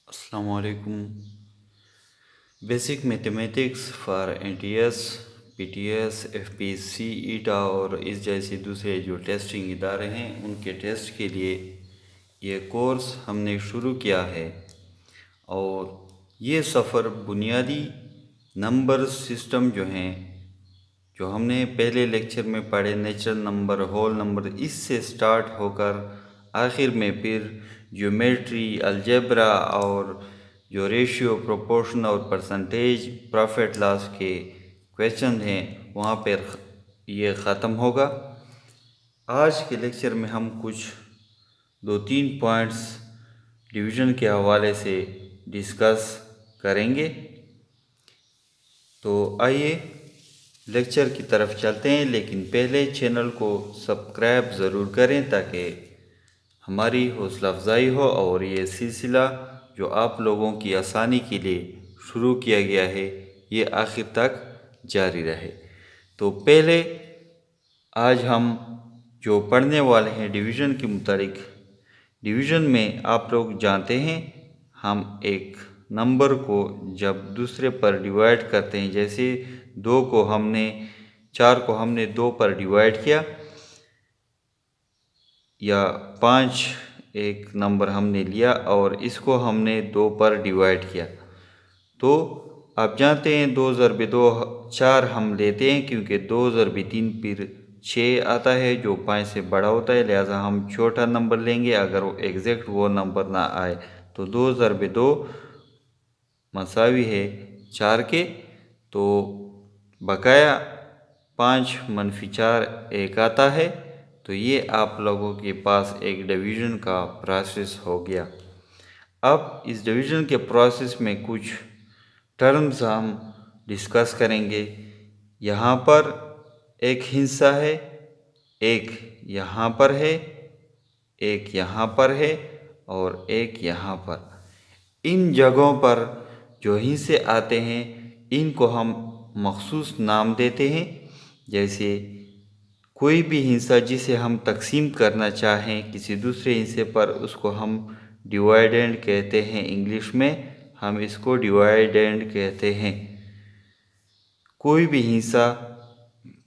السلام علیکم۔ Basic mathematics for N T S, P T S, F P C, ETEA اور اس جیسے دوسرے جو ٹیسٹنگ ادارے ہیں ان کے ٹیسٹ کے لیے یہ کورس ہم نے شروع کیا ہے، اور یہ سفر بنیادی نمبر سسٹم جو ہیں جو ہم نے پہلے لیکچر میں پڑھے، نیچرل نمبر، ہول نمبر، اس سے سٹارٹ ہو کر آخر میں پھر جیومیٹری، الجبرا اور جو ریشیو، پروپورشن اور پرسنٹیج، پروفٹ لاس کے کویشچن ہیں وہاں پر یہ ختم ہوگا۔ آج کے لیکچر میں ہم کچھ 2-3 پوائنٹس ڈویژن کے حوالے سے ڈسکس کریں گے، تو آئیے لیکچر کی طرف چلتے ہیں، لیکن پہلے چینل کو سبسکرائب ضرور کریں تاکہ ہماری حوصلہ افزائی ہو اور یہ سلسلہ جو آپ لوگوں کی آسانی کے لیے شروع کیا گیا ہے یہ آخر تک جاری رہے۔ تو پہلے آج ہم جو پڑھنے والے ہیں ڈویژن کے متعلق، ڈویژن میں آپ لوگ جانتے ہیں ہم ایک نمبر کو جب دوسرے پر ڈیوائڈ کرتے ہیں، جیسے 4 کو ہم نے 2 پر ڈیوائڈ کیا، یا 5 ایک نمبر ہم نے لیا اور اس کو ہم نے 2 پر ڈیوائڈ کیا، تو آپ جانتے ہیں 2 ضرب 2 4 ہم لیتے ہیں، کیونکہ 2 ضرب 3 پھر 6 آتا ہے جو 5 سے بڑا ہوتا ہے، لہذا ہم چھوٹا نمبر لیں گے اگر وہ ایگزیکٹ وہ نمبر نہ آئے، تو 2 ضرب 2 مساوی ہے 4 کے، تو بقایا 5 - 4 1 آتا ہے، تو یہ آپ لوگوں کے پاس ایک ڈویژن کا پروسیس ہو گیا۔ اب اس ڈویژن کے پروسیس میں کچھ ٹرمز ہم ڈسکس کریں گے۔ یہاں پر ایک ہندسہ ہے، ایک یہاں پر ہے، ایک یہاں پر ہے اور ایک یہاں پر۔ ان جگہوں پر جو ہندسے آتے ہیں ان کو ہم مخصوص نام دیتے ہیں، جیسے کوئی بھی ہندسہ جسے ہم تقسیم کرنا چاہیں کسی دوسرے ہندسے پر، اس کو ہم ڈیوائیڈنڈ کہتے ہیں، انگلش میں ہم اس کو ڈیوائیڈنڈ کہتے ہیں۔ کوئی بھی ہندسہ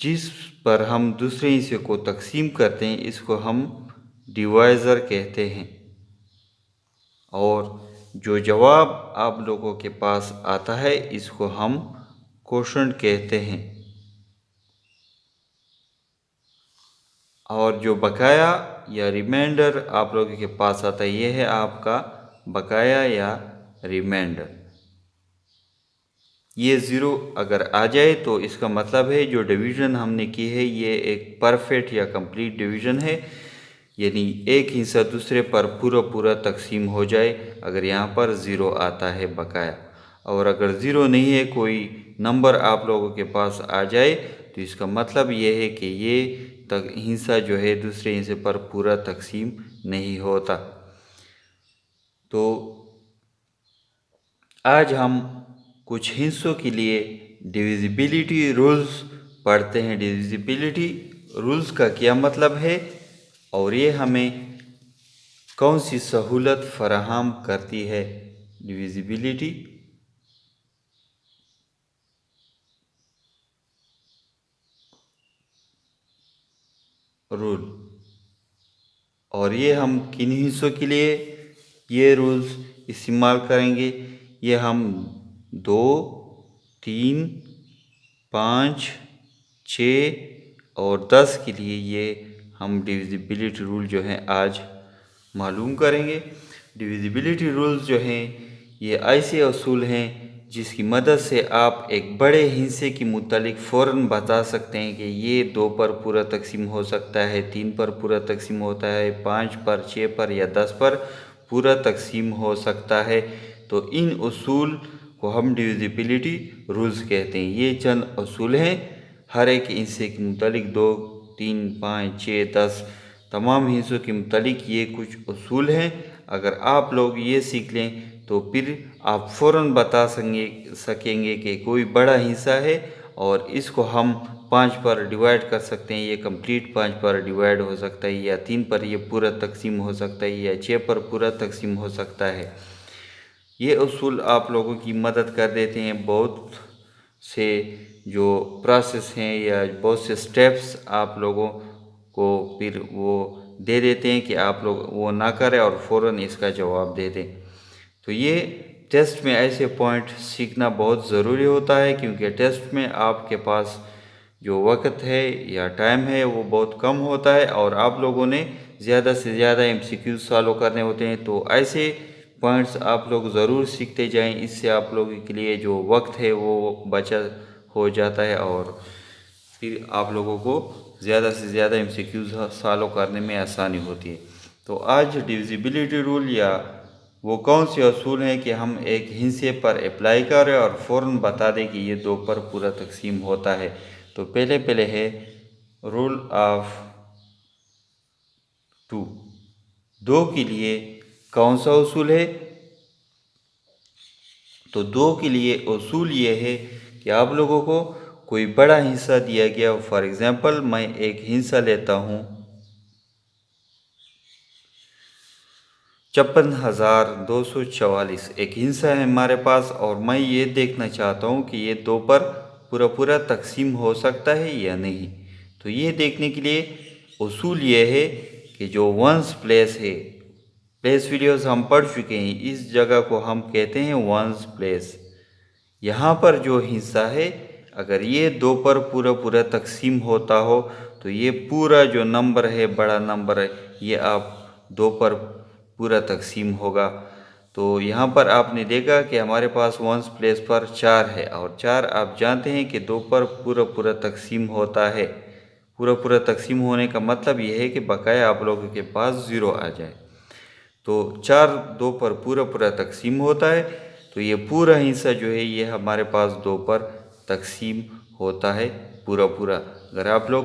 جس پر ہم دوسرے ہندسے کو تقسیم کرتے ہیں اس کو ہم ڈیوائزر کہتے ہیں، اور جو جواب آپ لوگوں کے پاس آتا ہے اس کو ہم کوشنٹ کہتے ہیں، اور جو بقایا یا ریمائنڈر آپ لوگوں کے پاس آتا ہے یہ ہے آپ کا بقایا یا ریمائنڈر۔ یہ 0 اگر آ جائے تو اس کا مطلب ہے جو ڈویژن ہم نے کی ہے یہ ایک پرفیکٹ یا کمپلیٹ ڈویژن ہے، یعنی ایک ہندسہ دوسرے پر پورا تقسیم ہو جائے اگر یہاں پر 0 آتا ہے بقایا، اور اگر 0 نہیں ہے کوئی نمبر آپ لوگوں کے پاس آ جائے تو اس کا مطلب یہ ہے کہ یہ ہندسہ جو ہے دوسرے ہندسے پر پورا تقسیم نہیں ہوتا۔ تو آج ہم کچھ ہندسوں کے لیے ڈویزیبلٹی رولز پڑھتے ہیں۔ ڈویزیبلٹی رولز کا کیا مطلب ہے اور یہ ہمیں کون سی سہولت فراہم کرتی ہے؟ ڈویزیبلٹی رول، اور یہ ہم کن ہندسوں کے لیے یہ رولز استعمال کریں گے؟ یہ ہم 2، 3، 5، 6 اور 10 کے لیے یہ ہم ڈویزیبلٹی رول جو ہیں آج معلوم کریں گے۔ ڈویزیبلٹی رولز جو ہیں یہ ایسے اصول ہیں جس کی مدد سے آپ ایک بڑے ہندسے کے متعلق فوراً بتا سکتے ہیں کہ یہ 2 پر پورا تقسیم ہو سکتا ہے، 3 پر پورا تقسیم ہوتا ہے، 5 پر، 6 پر یا 10 پر پورا تقسیم ہو سکتا ہے۔ تو ان اصول کو ہم ڈویزیبلٹی رولز کہتے ہیں۔ یہ چند اصول ہیں ہر ایک ہندسے کے متعلق، 2، 3، 5، 6، 10 تمام ہندسوں کے متعلق یہ کچھ اصول ہیں۔ اگر آپ لوگ یہ سیکھ لیں تو پھر آپ فوراً بتا سکیں گے کہ کوئی بڑا ہندسہ ہے اور اس کو ہم 5 پر ڈیوائڈ کر سکتے ہیں، یہ کمپلیٹ 5 پر ڈیوائڈ ہو سکتا ہے، یا 3 پر یہ پورا تقسیم ہو سکتا ہے، یا 6 پر پورا تقسیم ہو سکتا ہے۔ یہ اصول آپ لوگوں کی مدد کر دیتے ہیں، بہت سے جو پروسیس ہیں یا بہت سے سٹیپس آپ لوگوں کو پھر وہ دے دیتے ہیں کہ آپ لوگ وہ نہ کریں اور فوراً اس کا جواب دے دیں۔ تو یہ ٹیسٹ میں ایسے پوائنٹ سیکھنا بہت ضروری ہوتا ہے، کیونکہ ٹیسٹ میں آپ کے پاس جو وقت ہے یا ٹائم ہے وہ بہت کم ہوتا ہے، اور آپ لوگوں نے زیادہ سے زیادہ MCQ سالو کرنے ہوتے ہیں۔ تو ایسے پوائنٹس آپ لوگ ضرور سیکھتے جائیں، اس سے آپ لوگوں کے لیے جو وقت ہے وہ بچت ہو جاتا ہے، اور پھر آپ لوگوں کو زیادہ سے زیادہ MCQ سالو کرنے میں آسانی ہوتی ہے۔ تو آج ڈویزیبلٹی رول یا وہ کون سے اصول ہیں کہ ہم ایک ہندسے پر اپلائی کریں اور فوراً بتا دیں کہ یہ 2 پر پورا تقسیم ہوتا ہے۔ تو پہلے ہے رول آف 2۔ 2 کے لیے کون سا اصول ہے؟ تو 2 کے لیے اصول یہ ہے کہ آپ لوگوں کو کوئی بڑا حصہ دیا گیا، فار ایگزامپل میں ایک حصہ لیتا ہوں 56,244، ایک حصہ ہے ہمارے پاس، اور میں یہ دیکھنا چاہتا ہوں کہ یہ 2 پر پورا تقسیم ہو سکتا ہے یا نہیں۔ تو یہ دیکھنے کے لیے اصول یہ ہے کہ جو ونس پلیس ہے، پلیس ویڈیوز ہم پڑھ چکے ہیں، اس جگہ کو ہم کہتے ہیں ونس پلیس۔ یہاں پر جو حصہ ہے، اگر یہ 2 پر پورا تقسیم ہوتا ہو تو یہ پورا جو نمبر ہے، بڑا نمبر ہے، یہ آپ 2 پر پورا تقسیم ہوگا۔ تو یہاں پر آپ نے دیکھا کہ ہمارے پاس ونس پلیس پر 4 ہے، اور 4 آپ جانتے ہیں کہ 2 پر پورا تقسیم ہوتا ہے۔ پورا تقسیم ہونے کا مطلب یہ ہے کہ بقایا آپ لوگوں کے پاس 0 آ جائے۔ تو 4 2 پر پورا تقسیم ہوتا ہے، تو یہ پورا حصہ جو ہے یہ ہمارے پاس 2 پر تقسیم ہوتا ہے پورا۔ اگر آپ لوگ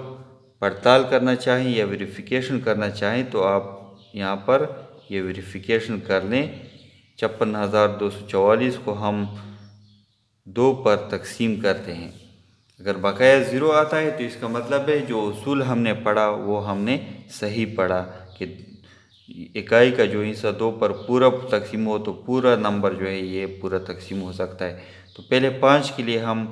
پڑتال کرنا چاہیں یا ویریفیکیشن کرنا چاہیں تو آپ یہاں پر یہ ویریفیکیشن کر لیں۔ 56,244 کو ہم 2 پر تقسیم کرتے ہیں، اگر بقایا 0 آتا ہے تو اس کا مطلب ہے جو اصول ہم نے پڑھا وہ ہم نے صحیح پڑھا، کہ اکائی کا جو حصہ 2 پر پورا تقسیم ہو تو پورا نمبر جو ہے یہ پورا تقسیم ہو سکتا ہے۔ تو پہلے 5 کے لیے ہم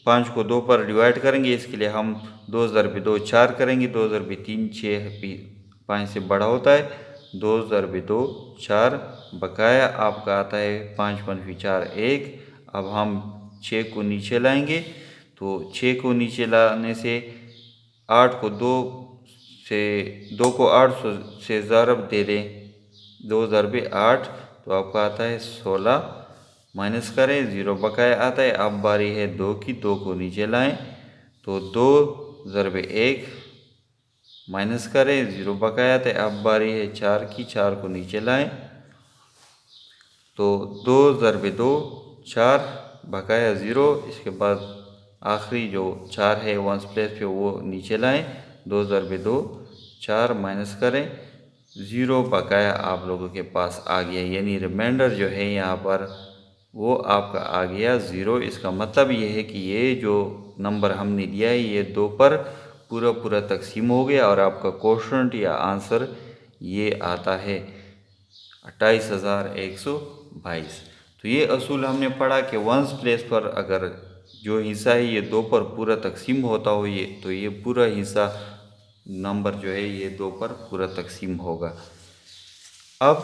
5 کو 2 پر ڈیوائڈ کریں گے، اس کے لیے ہم 2 ضرب 2 4 کریں گے، 2 ضرب 3 6، 5 سے بڑا ہوتا ہے، 2 ضرب 2 4، بقایا آپ کا آتا ہے 5 - 4 1۔ اب ہم 6 کو نیچے لائیں گے، تو 6 کو نیچے لانے سے 8 کو 2 کو 8 سے ضرب دے دیں، 2 ضرب 8، تو آپ کا آتا ہے 16، مائنس کریں 0 بقایا آتا ہے۔ اب باری ہے 2 کی، 2 کو نیچے لائیں، تو 2 ضرب 1، مائنس کریں 0 بقایا آتا ہے۔ اب باری ہے 4 کی، 4 کو نیچے لائیں، تو 2 ضرب 2 4، بقایا 0، اس کے بعد آخری جو 4 ہے ونس پلیس پہ وہ نیچے لائیں، 2 ضرب 2 4، مائنس کریں 0 بقایا آپ لوگوں کے پاس آ گیا، یعنی ریمائنڈر جو ہے یہاں پر وہ آپ کا آ گیا 0۔ اس کا مطلب یہ ہے کہ یہ جو نمبر ہم نے دیا ہے یہ 2 پر پورا تقسیم ہو گیا، اور آپ کا کوشنٹ یا آنسر یہ آتا ہے 28,122۔ تو یہ اصول ہم نے پڑھا کہ ونس پلیس پر اگر جو حصہ ہے یہ 2 پر پورا تقسیم ہوتا ہو تو یہ پورا حصہ نمبر جو ہے یہ 2 پر پورا تقسیم ہوگا۔ اب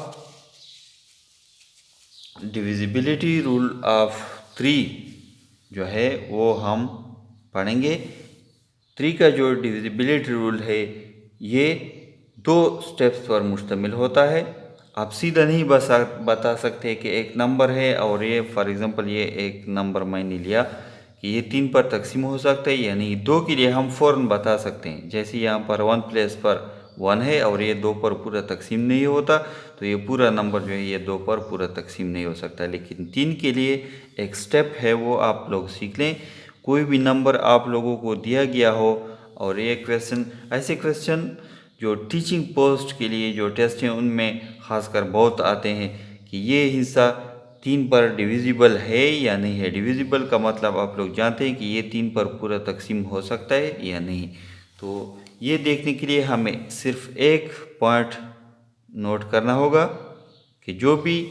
ڈویزیبلٹی رول آف 3 جو ہے وہ ہم پڑھیں گے۔ 3 کا جو ڈویزیبلٹی رول ہے یہ 2 سٹیپس پر مشتمل ہوتا ہے۔ آپ سیدھا نہیں بتا سکتے کہ ایک نمبر ہے اور یہ فار ایگزامپل یہ ایک نمبر میں نے لیا کہ یہ 3 پر تقسیم ہو سکتا ہے یا نہیں۔ 2 کے لیے ہم فوراً بتا سکتے ہیں، جیسے یہاں پر 1 پلیس پر 1 ہے اور یہ 2 پر پورا تقسیم نہیں ہوتا تو یہ پورا نمبر جو ہے یہ 2 پر پورا تقسیم نہیں ہو سکتا۔ لیکن 3 کے لیے ایک سٹیپ ہے وہ آپ لوگ سیکھ لیں۔ کوئی بھی نمبر آپ لوگوں کو دیا گیا ہو اور یہ ایسے کویسچن جو ٹیچنگ پوسٹ کے لیے جو ٹیسٹ ہیں ان میں خاص کر بہت آتے ہیں کہ یہ حصہ 3 پر ڈیویزیبل ہے یا نہیں ہے۔ ڈیویزیبل کا مطلب آپ لوگ جانتے ہیں کہ یہ 3 پر پورا تقسیم ہو سکتا ہے یا نہیں۔ تو یہ دیکھنے کے لیے ہمیں صرف ایک پوائنٹ نوٹ کرنا ہوگا کہ جو بھی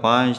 5,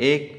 1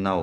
9।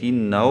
3 9,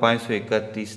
531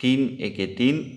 3 1 3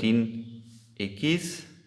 3 21,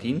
3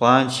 5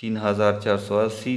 3480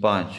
5,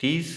30,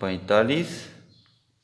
45,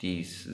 30,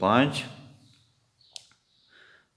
5,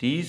30,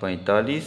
45,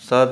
7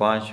5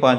5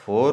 4,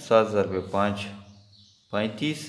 7 ضرب 5 35,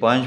5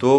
2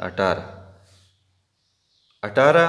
18। 18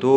2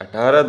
18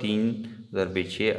3 ضرب 6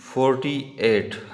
48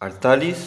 48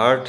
8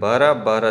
12, 12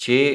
6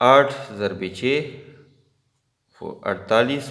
8 ضرب 6 48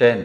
10।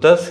10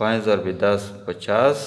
5 ضرب 10 50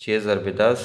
6 ضرب 10